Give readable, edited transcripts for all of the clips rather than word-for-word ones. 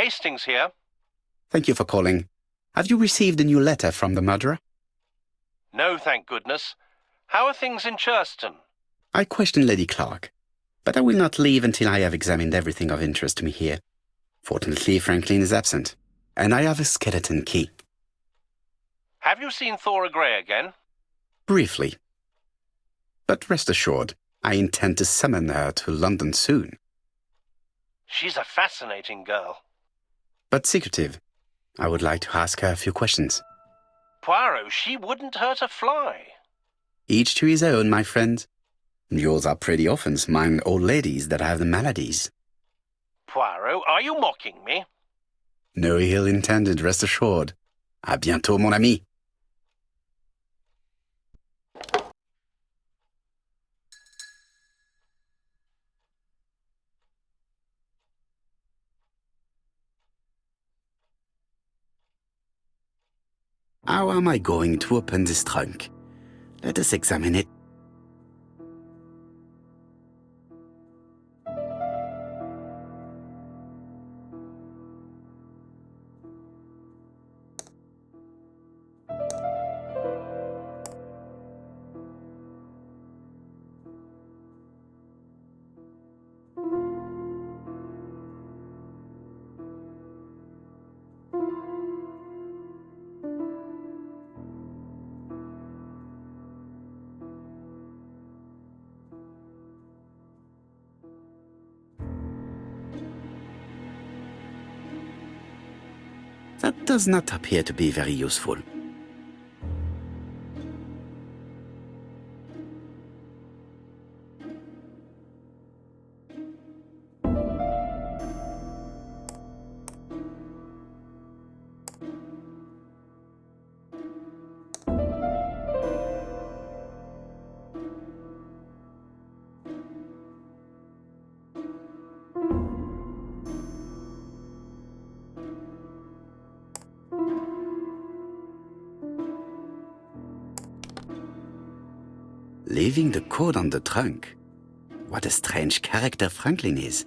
Hastings here. Thank you for calling. Have you received a new letter from the murderer? No, thank goodness. How are things in Churston? I questioned Lady Clark, but I will not leave until I have examined everything of interest to me here. Fortunately, Franklin is absent, and I have a skeleton key. Have you seen Thora Grey again? Briefly. But rest assured, I intend to summon her to London soon. She's a fascinating girl. But secretive. I would like to ask her a few questions. Poirot, she wouldn't hurt a fly. Each to his own, my friend. Yours are pretty orphans, mine old ladies that have the maladies. Poirot, are you mocking me? No ill intended, rest assured. À bientôt, mon ami. How am I going to open this trunk? Let us examine it. That does not appear to be very useful. Leaving the code on the trunk. What a strange character Franklin is.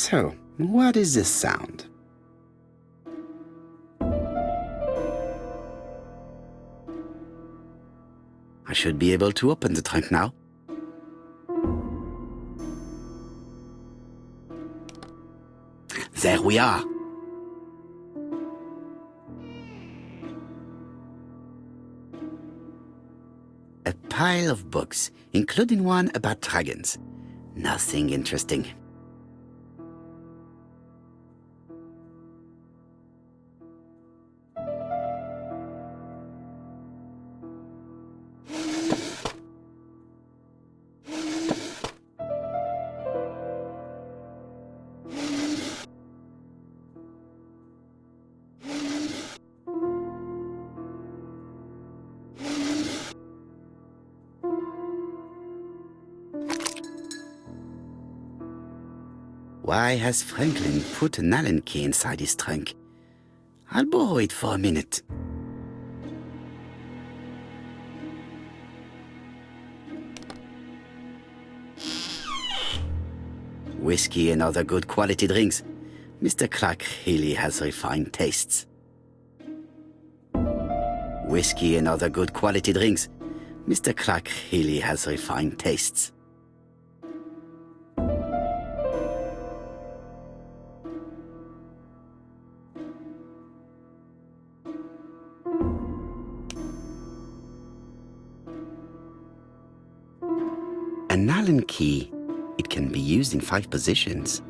So, what is this sound? I should be able to open the trunk now. There we are. A pile of books, including one about dragons. Nothing interesting. Why has Franklin put an Allen key inside his trunk? I'll borrow it for a minute. Whiskey and other good quality drinks. Mr. Clark really has refined tastes. Whiskey and other good quality drinks. Mr. Clark really has refined tastes. An Allen key, it can be used in 5 positions.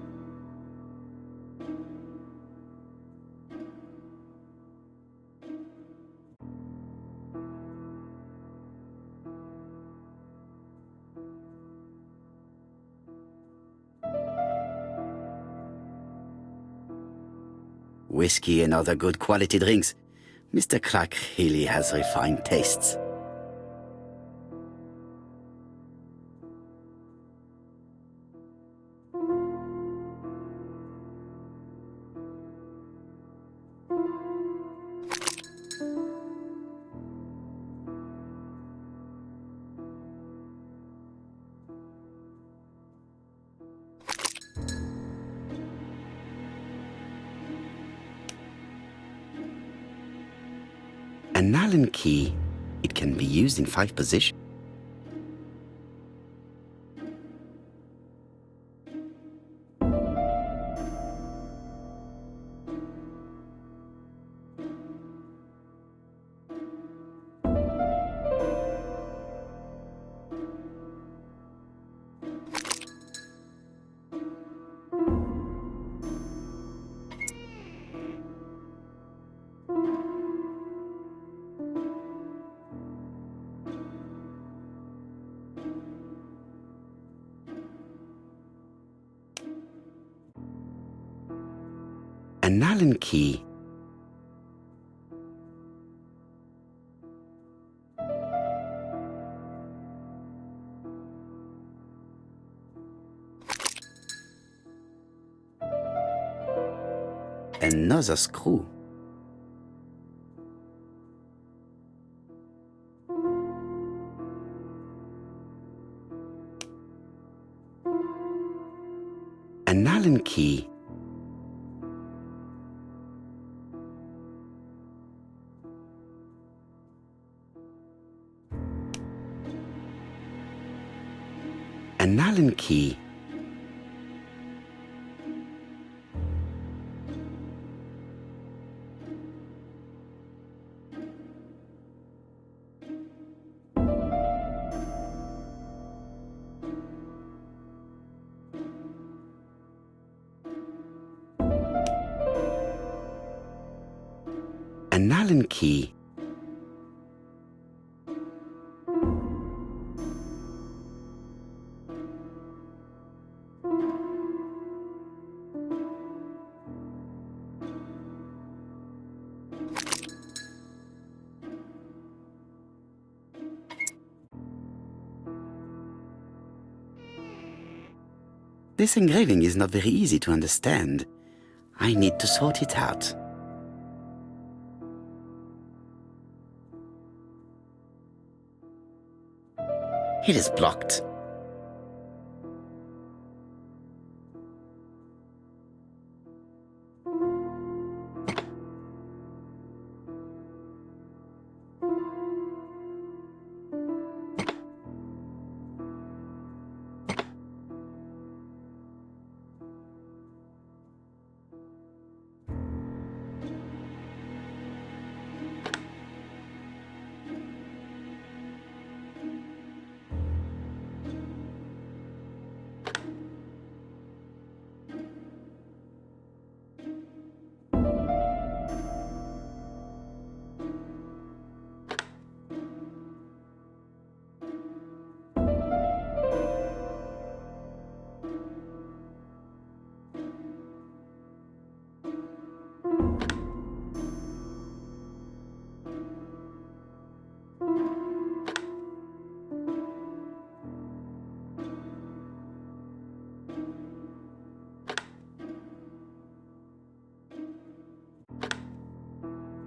Whiskey and other good quality drinks. Mr. Clark really has refined tastes. An Allen key, it can be used in 5 positions. An Allen key. Another screw. An Allen key. An Allen key. An Allen key. This engraving is not very easy to understand. I need to sort it out. It is blocked.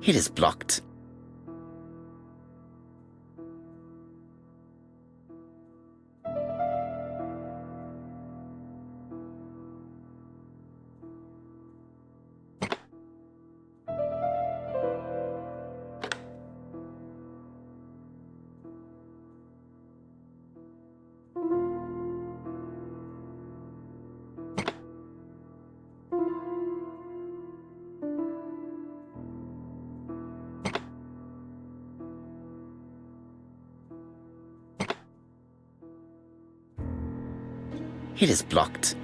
It is blocked. It is blocked.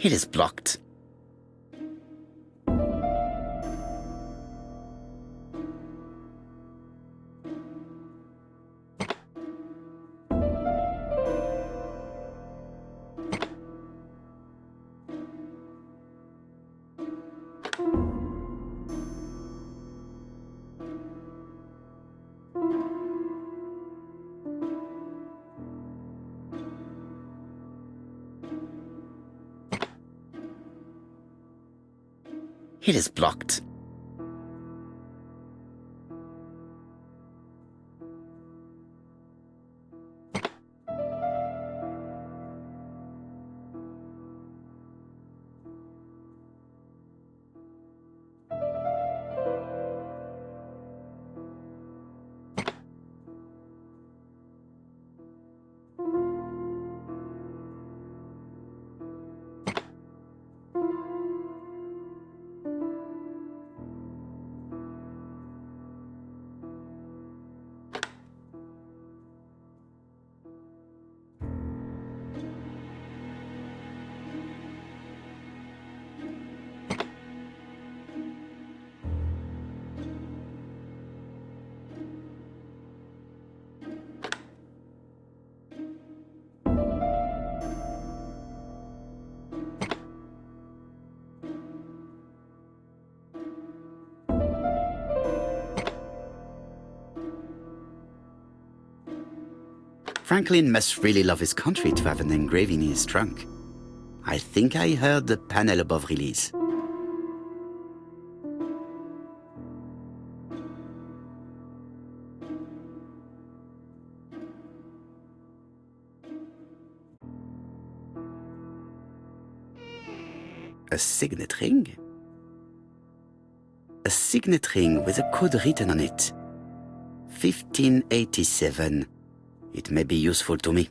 It is blocked. It is blocked. Franklin must really love his country to have an engraving in his trunk. I think I heard the panel above release. A signet ring? A signet ring with a code written on it. 1587. It may be useful to me.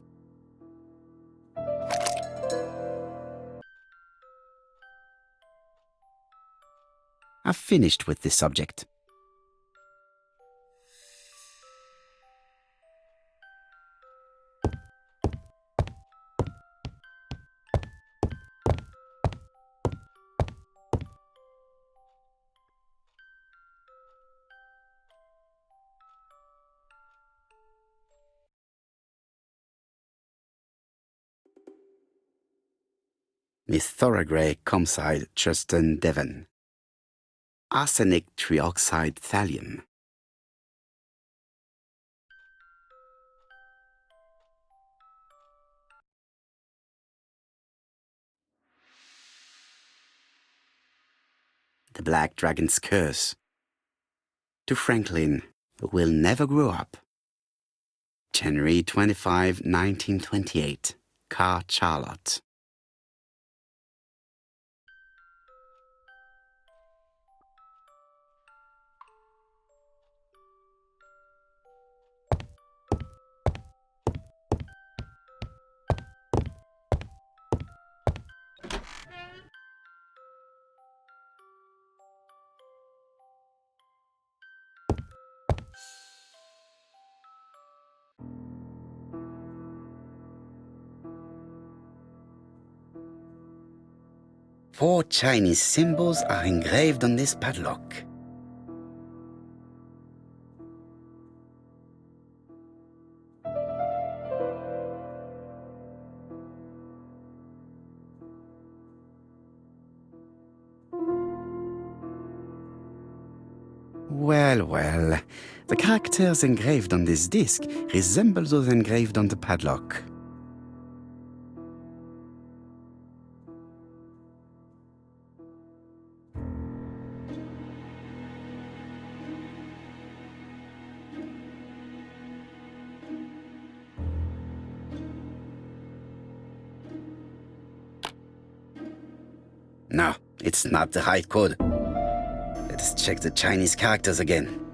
I've finished with this subject. Miss Thoroughgrey, Comside, Chuston, Devon. Arsenic trioxide thallium. The Black Dragon's Curse. To Franklin, who will never grow up. January 25, 1928. Car Charlotte. Four Chinese symbols are engraved on this padlock. Well, well, the characters engraved on this disc resemble those engraved on the padlock. No, it's not the right code. Let us check the Chinese characters again.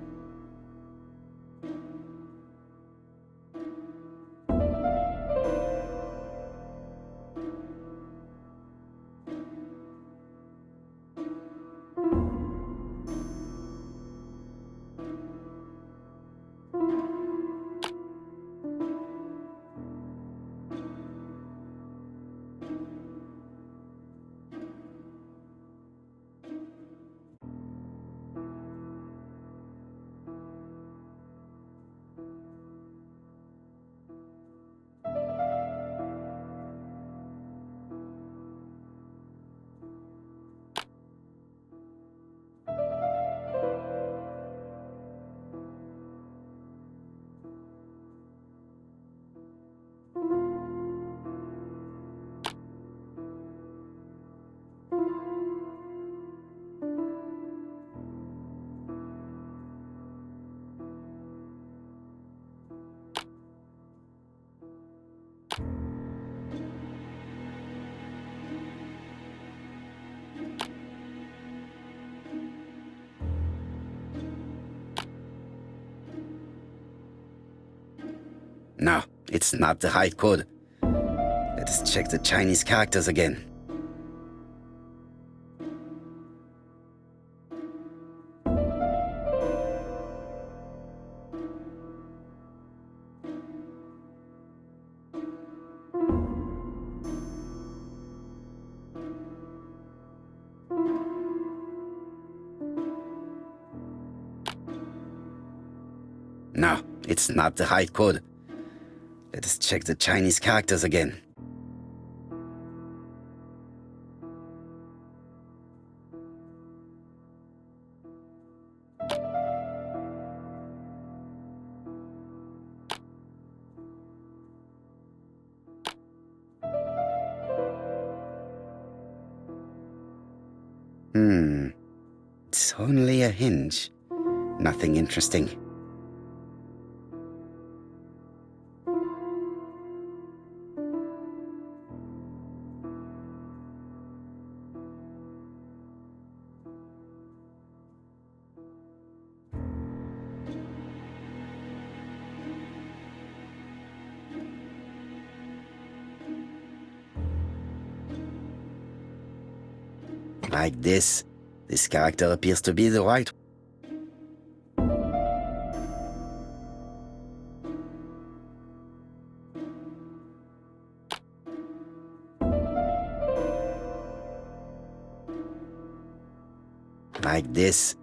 No, it's not the right code. Let us check the Chinese characters again. No, it's not the right code. Let us check the Chinese characters again. It's only a hinge. Nothing interesting. Like this. This character appears to be the right. Like this.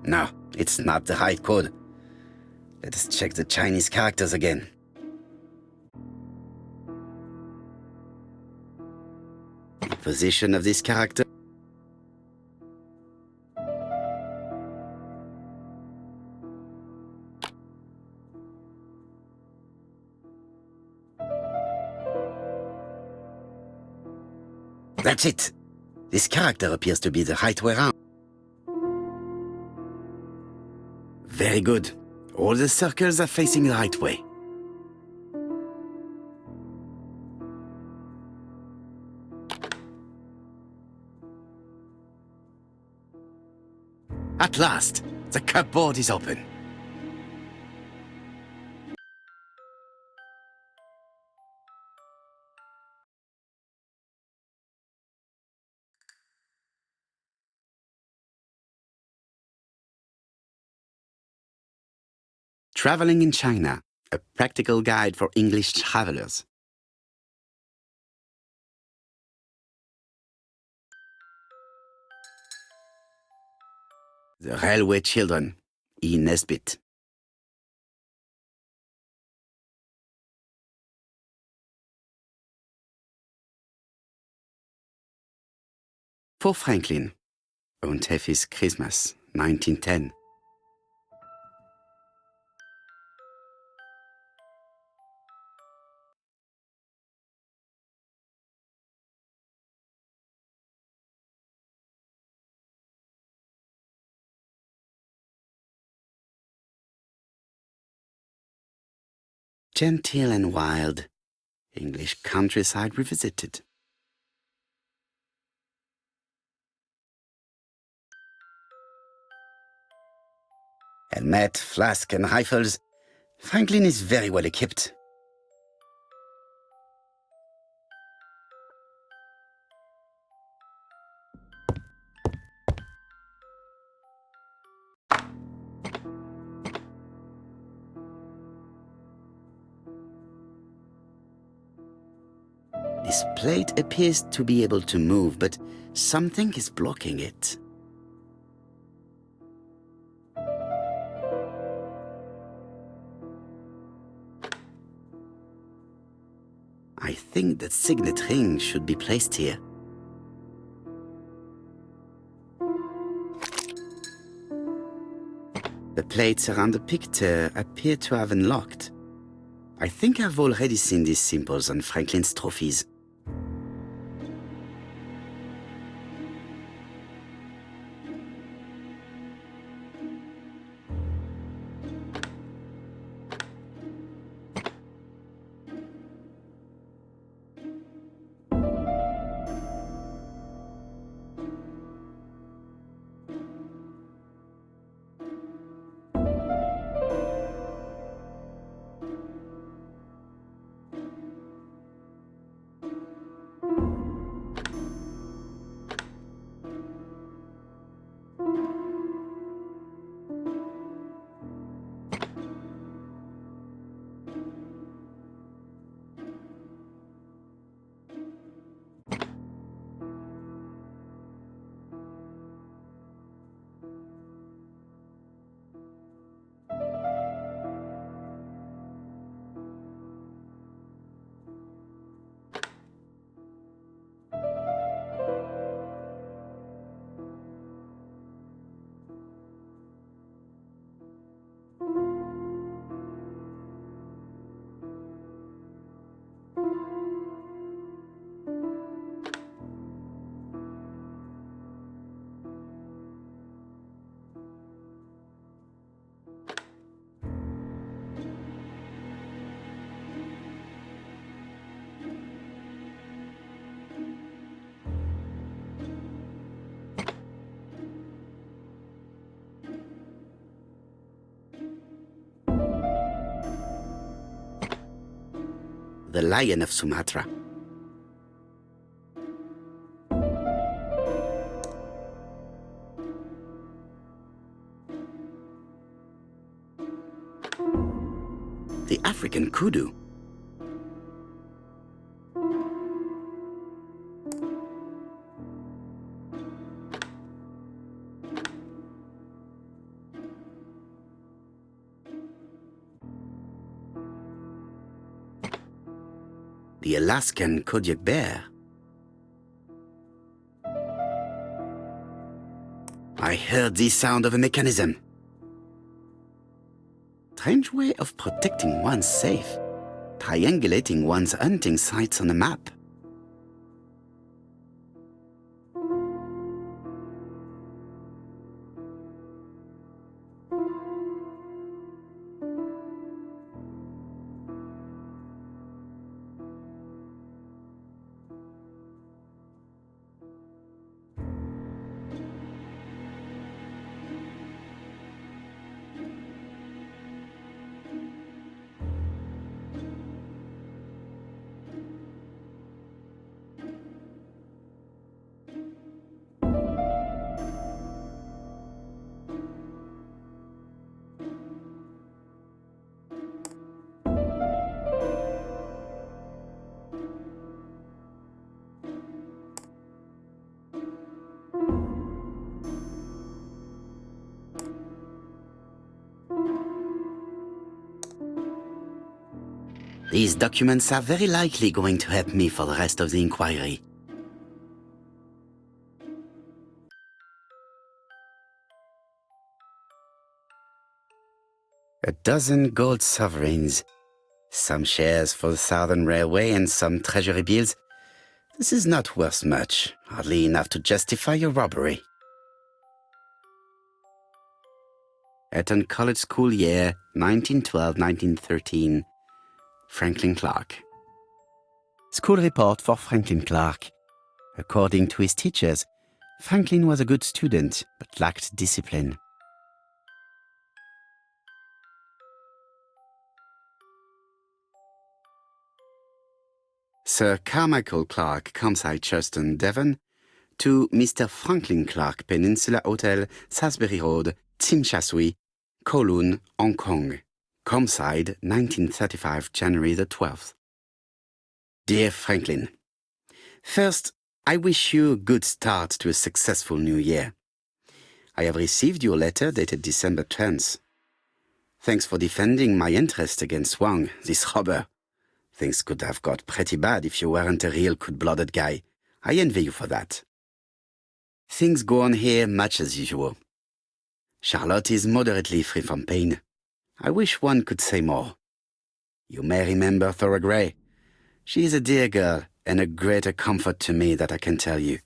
No, it's not the right code. Let us check the Chinese characters again. The position of this character. That's it. This character appears to be the right way around. Very good. All the circles are facing the right way. At last, the cupboard is open. Traveling in China, a practical guide for English travelers. The Railway Children, E. Nesbit. For Franklin, Und Effie's Christmas, 1910. Genteel and wild, English countryside revisited. Helmet, flask, and rifles. Franklin is very well equipped. This plate appears to be able to move, but something is blocking it. I think that signet ring should be placed here. The plates around the picture appear to have unlocked. I think I've already seen these symbols on Franklin's trophies. the Lion of Sumatra. The African kudu. The Alaskan Kodiak bear. I heard the sound of a mechanism. Strange way of protecting one's safe. Triangulating one's hunting sites on a map. These documents are very likely going to help me for the rest of the inquiry. A dozen gold sovereigns, some shares for the Southern Railway and some treasury bills. This is not worth much, hardly enough to justify your robbery. Eton College School year 1912-1913. Franklin Clark. School report for Franklin Clark. According to his teachers, Franklin was a good student but lacked discipline. Sir Carmichael Clark, Campsite Churston, Devon, to Mr. Franklin Clark, Peninsula Hotel, Salisbury Road, Tsim Sha Tsui, Kowloon, Hong Kong. Campsite, 1935, January the 12th. Dear Franklin, first, I wish you a good start to a successful new year. I have received your letter dated December 10th. Thanks for defending my interest against Wang, this robber. Things could have got pretty bad if you weren't a real cold-blooded guy. I envy you for that. Things go on here much as usual. Charlotte is moderately free from pain. I wish one could say more. You may remember Thora Gray. She is a dear girl and a greater comfort to me that I can tell you.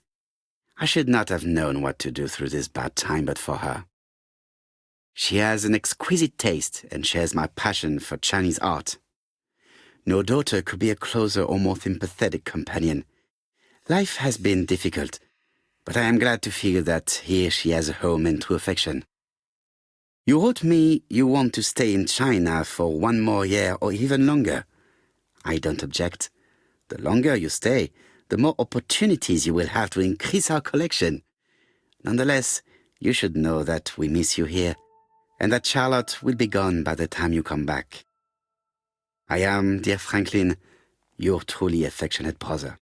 I should not have known what to do through this bad time but for her. She has an exquisite taste and shares my passion for Chinese art. No daughter could be a closer or more sympathetic companion. Life has been difficult, but I am glad to feel that here she has a home and true affection. You wrote me you want to stay in China for 1 more year or even longer. I don't object. The longer you stay, the more opportunities you will have to increase our collection. Nonetheless, you should know that we miss you here, and that Charlotte will be gone by the time you come back. I am, dear Franklin, your truly affectionate brother.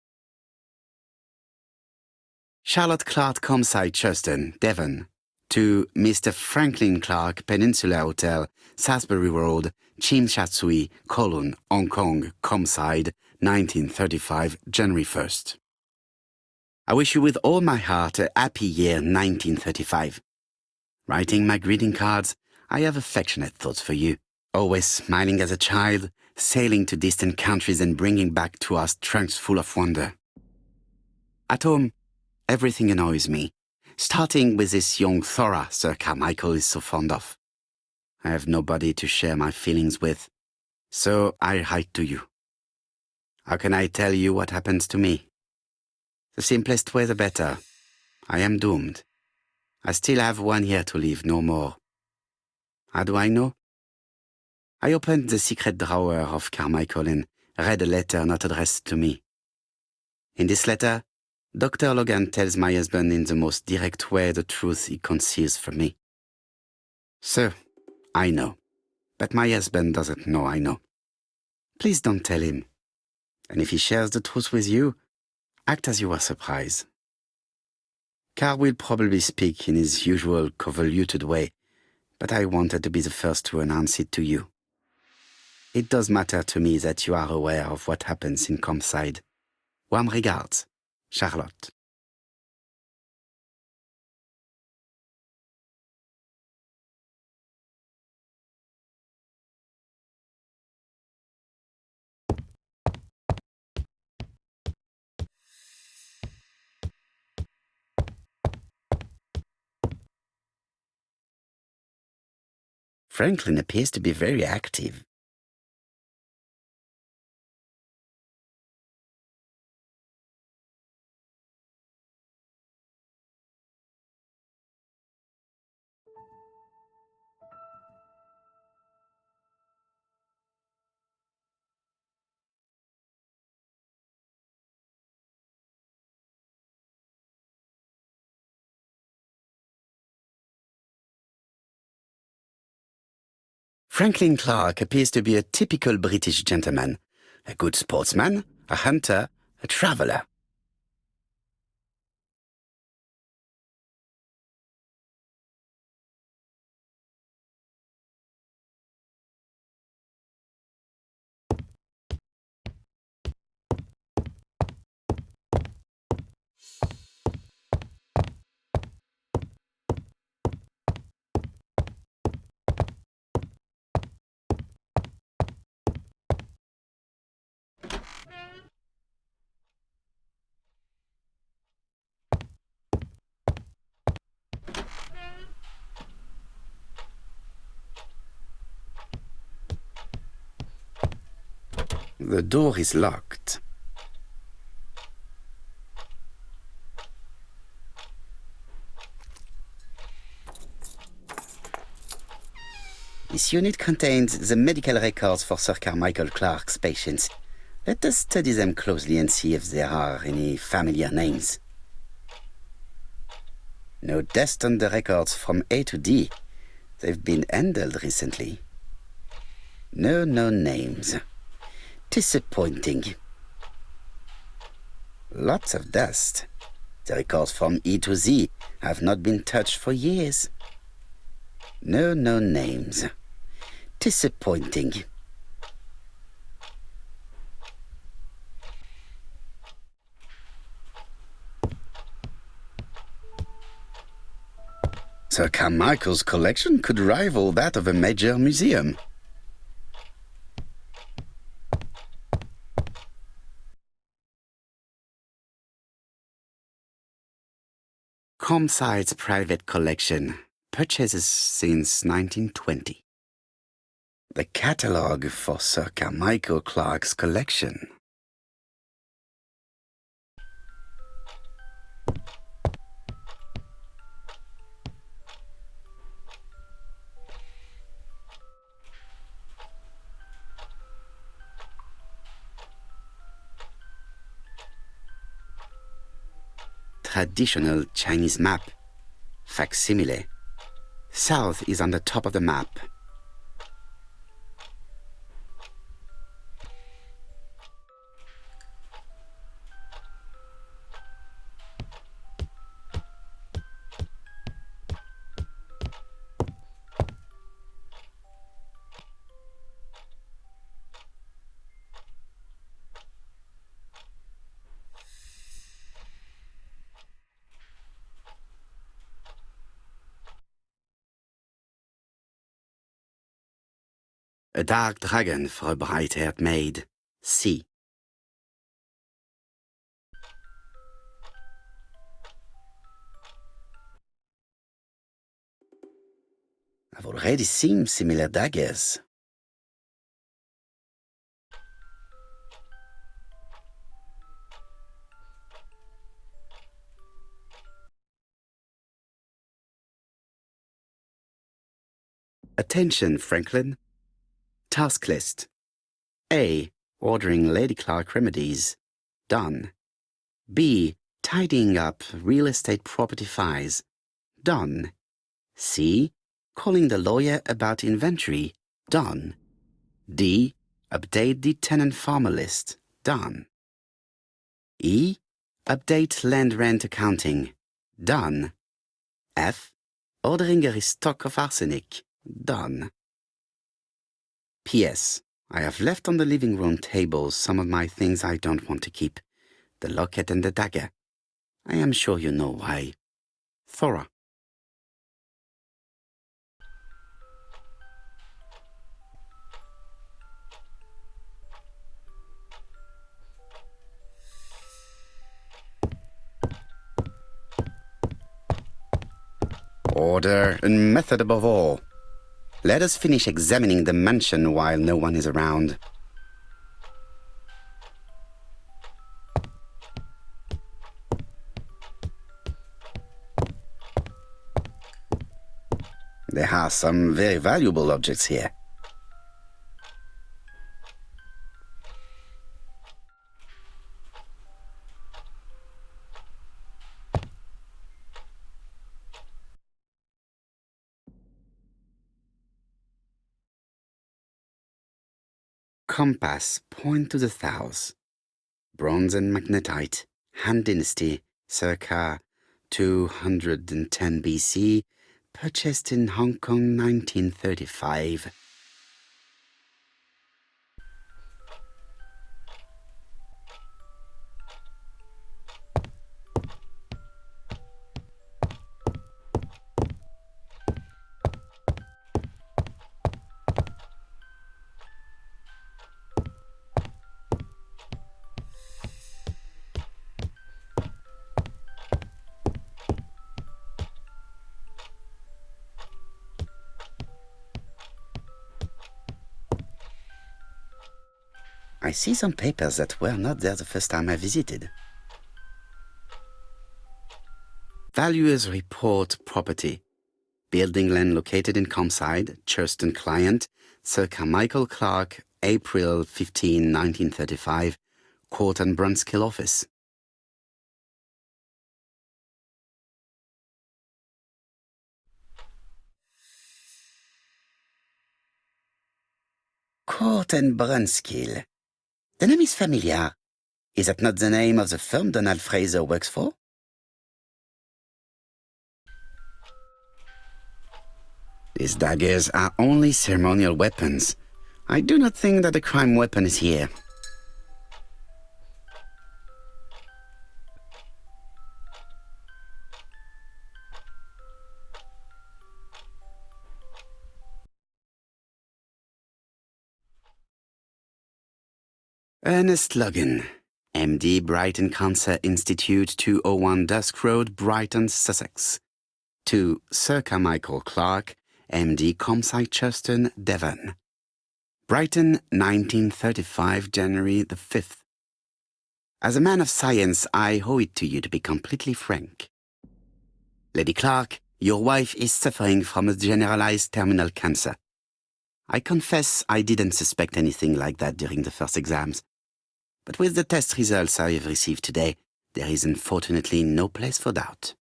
Charlotte Clark, Campsite Churston, Devon, to Mr. Franklin Clark, Peninsula Hotel, Salisbury Road, Tsim Sha Tsui, Kowloon, Hong Kong, Campsite, 1935, January 1st. I wish you with all my heart a happy year 1935. Writing my greeting cards, I have affectionate thoughts for you, always smiling as a child, sailing to distant countries and bringing back to us trunks full of wonder. At home, everything annoys me, starting with this young Thora Sir Carmichael is so fond of. I have nobody to share my feelings with, so I write to you. How can I tell you what happens to me? The simplest way the better. I am doomed. I still have 1 year to live, no more. How do I know? I opened the secret drawer of Carmichael and read a letter not addressed to me. In this letter, Dr. Logan tells my husband in the most direct way the truth he conceals from me. Sir, I know, but my husband doesn't know I know. Please don't tell him. And if he shares the truth with you, act as you are surprised. Carl will probably speak in his usual convoluted way, but I wanted to be the first to announce it to you. It does matter to me that you are aware of what happens in Compside. Warm regards, Charlotte. Franklin appears to be very active. Franklin Clark appears to be a typical British gentleman, a good sportsman, a hunter, a traveler. The door is locked. This unit contains the medical records for Sir Carmichael Clark's patients. Let us study them closely and see if there are any familiar names. No deaths on the records from A to D. They've been handled recently. No known names. Disappointing. Lots of dust. The records from E to Z have not been touched for years. No known names. Disappointing. Sir Carmichael's collection could rival that of a major museum. Compside's private collection, purchases since 1920. The catalogue for Sir Carmichael Clark's collection. Traditional Chinese map. Facsimile. South is on the top of the map. A dark dragon for a bright-haired maid. C. I've already seen similar daggers. Attention, Franklin. Task list. A. Ordering Lady Clark remedies. Done. B. Tidying up real estate property files. Done. C. Calling the lawyer about inventory. Done. D. Update the tenant-farmer list. Done. E. Update land rent accounting. Done. F. Ordering a restock of arsenic. Done. P.S. I have left on the living room table some of my things I don't want to keep. The locket and the dagger. I am sure you know why. Thora. Order and method above all. Let us finish examining the mansion while no one is around. There are some very valuable objects here. Compass, point to the south. Bronze and magnetite, Han Dynasty, circa 210 BC, purchased in Hong Kong 1935. I see some papers that were not there the first time I visited. Valuers report property. Building land located in Comside, Churston client, circa Michael Clark, April 15, 1935, Court and Brunskill office. Court and Brunskill. The name is familiar. Is that not the name of the firm Donald Fraser works for? These daggers are only ceremonial weapons. I do not think that a crime weapon is here. Ernest Logan, MD, Brighton Cancer Institute, 201 Dusk Road, Brighton, Sussex. To Circa Michael Clark, MD, Comside Churston, Devon. Brighton, 1935, January the 5th. As a man of science, I owe it to you to be completely frank. Lady Clark, your wife is suffering from a generalized terminal cancer. I confess I didn't suspect anything like that during the first exams. But with the test results I have received today, there is unfortunately no place for doubt.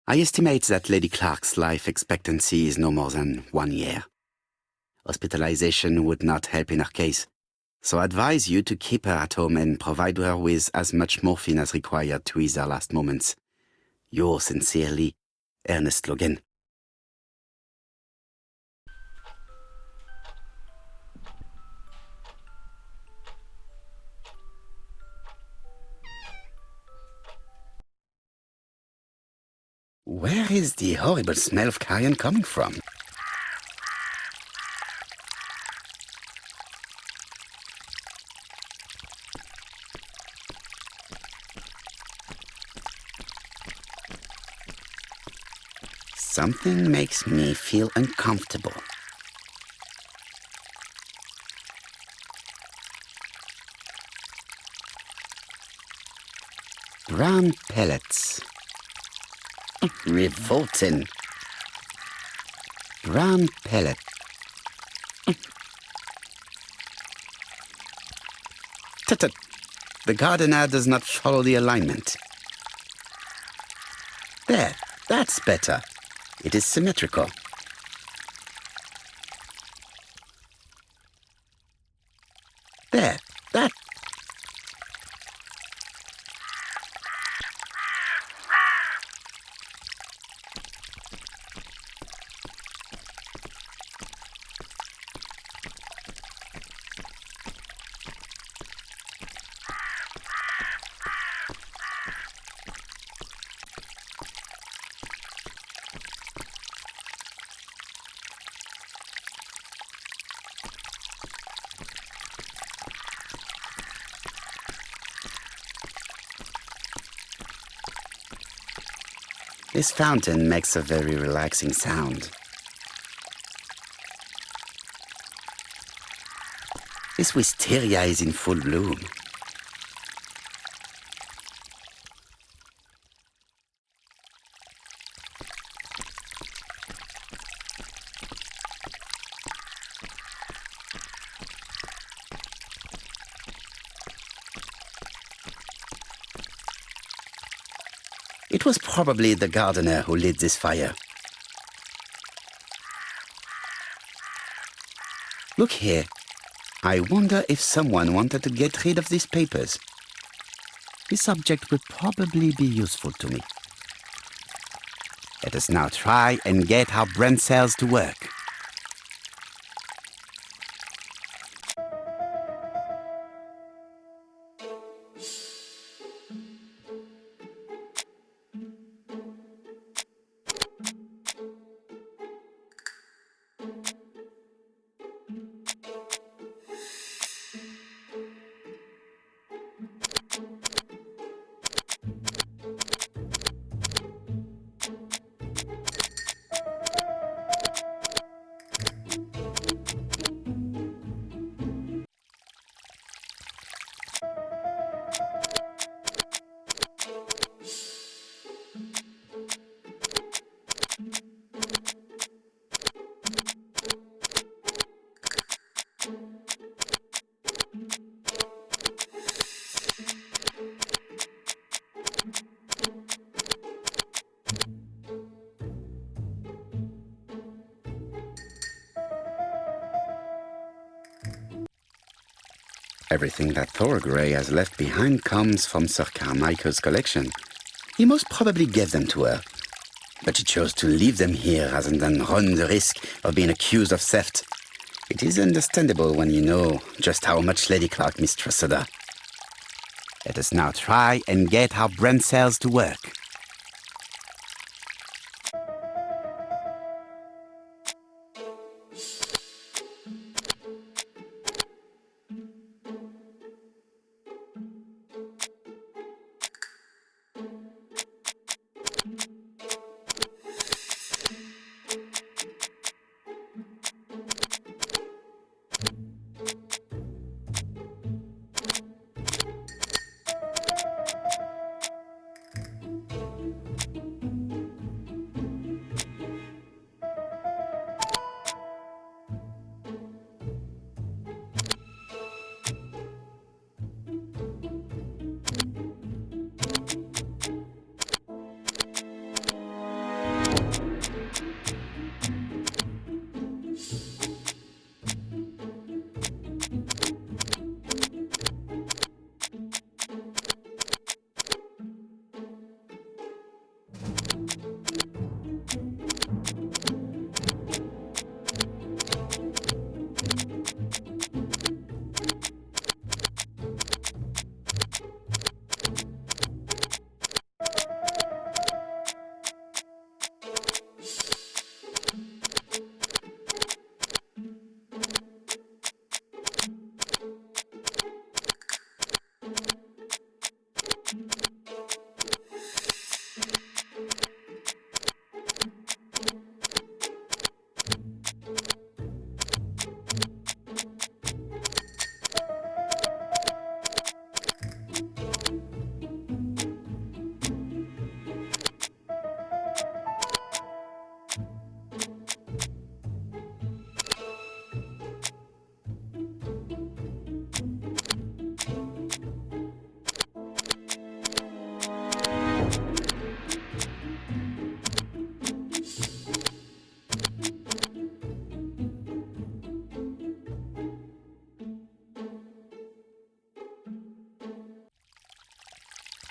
I estimate that Lady Clark's life expectancy is no more than 1 year. Hospitalization would not help in her case, so I advise you to keep her at home and provide her with as much morphine as required to ease her last moments. Yours sincerely, Ernest Logan. Where is the horrible smell of carrion coming from? Something makes me feel uncomfortable. Brown pellets. Revolting. Brown pellet. Tut-tut. The gardener does not follow the alignment. There, that's better. It is symmetrical. There, that. This fountain makes a very relaxing sound. This wisteria is in full bloom. It was probably the gardener who lit this fire. Look here. I wonder if someone wanted to get rid of these papers. This object will probably be useful to me. Let us now try and get our brain cells to work. Everything that Thorgray has left behind comes from Sir Carmichael's collection. He most probably gave them to her, but she chose to leave them here rather than run the risk of being accused of theft. It is understandable when you know just how much Lady Clark mistrusted her. Let us now try and get our brain cells to work.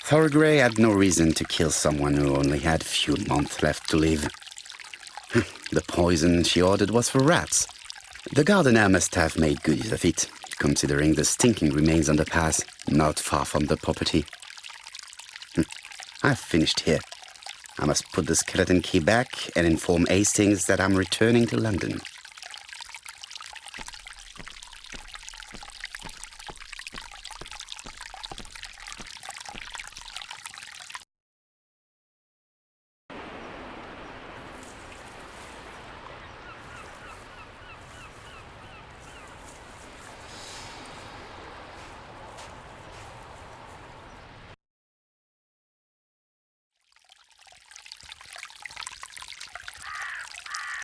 Thorgray had no reason to kill someone who only had a few months left to live. The poison she ordered was for rats. The gardener must have made good use of it, considering the stinking remains on the path, not far from the property. I've finished here. I must put the skeleton key back and inform Hastings that I'm returning to London.